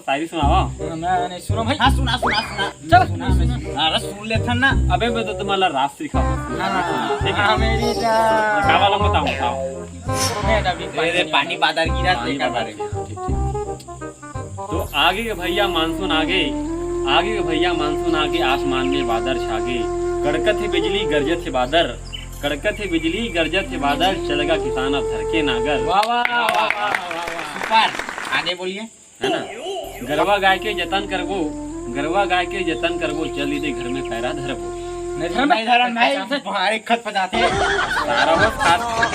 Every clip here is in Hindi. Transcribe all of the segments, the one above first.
शायरी सुनावा। मैं नहीं सुनो भाई। हाँ सुना सुना सुना चल सुना अरे सुन लेते ना। अबे मैं तो तुम्हारा रास सिखाऊं। ठीक है मेरी जान क्या वाला बताऊं। मैं अभी तेरे पानी बादल गिरा पानी तेरे बादल बारे गिरा, तो आगे के भैया मानसून आगे, आगे के भैया मानसून आगे, आसमान में बादल छागे, कड़कत है बिजली गरजत है बादल, कड़कत है बिजली गरजत है बादल, चलेगा किसान अब धर के नागर। वाह वाह वाह वाह सुपर आगे बोलिए है ना। गरवा गाय के जतन करबो, गरवा गाय के जतन करबो, चल दे घर में पैरा धरबो। नहीं धरम नहीं भारी खत पजाते हैं सारा बस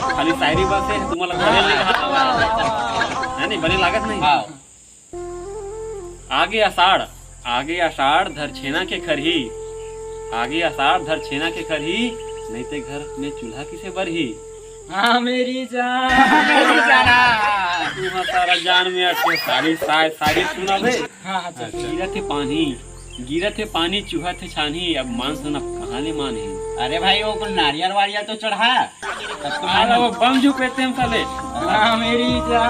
खाली शायरी बस है, तुम्हाला बने नहीं कहा है नहीं, बने लागत नहीं। आगे आषाढ़, आगे आषाढ़ धर छेना के खरही, आगे आषाढ़ धर छेना के खरही, नहीं ते घर में चूल्हा किसे बरही। हाँ मेरी जान मेरी जाना तुम्हारा सारा जान में अटके सारी सारी सुना बे। हाँ हाँ चल गिरत है पानी, गिरत है पानी, चूहा थे छानी, अब मानसून अब कहाँ ले माने। अरे भाई वो कुल नारियल वारियल तो चढ़ा अरे वो बम झुकेते हम साले। हाँ मेरी जान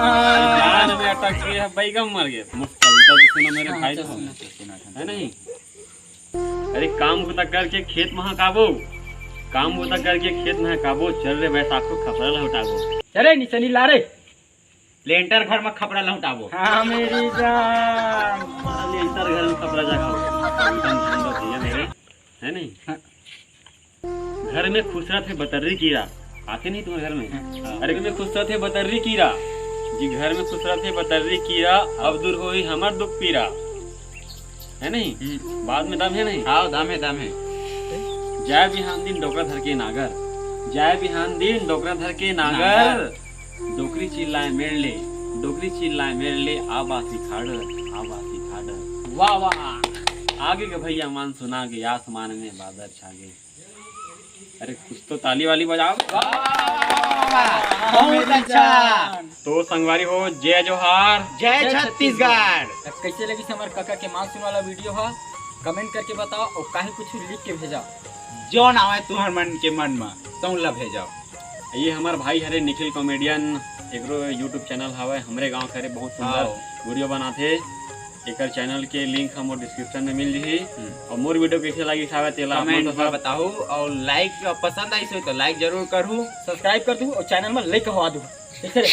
जान में अटक गया, बैगम मर गए। मुफ्त कविता तो सुनो मेरे भाई, तो है नहीं। अरे काम बुता करके खेत महाकाबो, काम बुता करके खेत महाकाबो, चल रे बैसाखो खपरा लौटाबो। चले निचली ला रे। लेंटर घर में खपरा लौटाबो। हाँ मेरी जान लेंटर घर में खपरा जगाओ मेरे, है नहीं। घर में खुसरत है बतर्री कीड़ा, आते नहीं तुम्हारे घर में। अरे में खुसरत है बतर्री कीड़ा जी, घर में खुसरत है बतर्री कीड़ा, अब दूर होई हमर दुख पीरा, है नहीं। बाद में दम है नहीं। आओ दाम है जय बिहान दिन डोकरा धर के नागर, जय बिहान दिन डोकरा धर के नागर, डोकरी चिल्लाए मेड़ ले, डोकरी चिल्लाए मेड़ ले, आबासी खाड़, आबासी खाड़। वाह वाह। आगे के भैया मानसून आगे, आसमान में बादल छागे। अरे कुछ तो ताली वाली बजाओ। बहुत अच्छा। तो संगवारी हो, जय जोहार, जय छत्तीसगढ़। कैसे लगी हमारे काका के मानसून वाला वीडियो है, कमेंट करके बताओ और काहे कुछ लिख के भेजा। जो ना आवे तुम्हार मन के मन में तुम ला भेजाओ। ये हमार भाई हरे निखिल कॉमेडियन, एकरो यूट्यूब चैनल हवे, हमरे गांव करे बहुत सुंदर वीडियो बनाथे। एकर चैनल के लिंक हम डिस्क्रिप्शन में मिल जही। और मोर वीडियो कैसे लगी सावे तेला कमेंट में बताओ और लाइक पसंद आई तो लाइक जरूर करू, सब्सक्राइब कर दूँ और चैनल में लाइक करवा दूँ। ठीक है।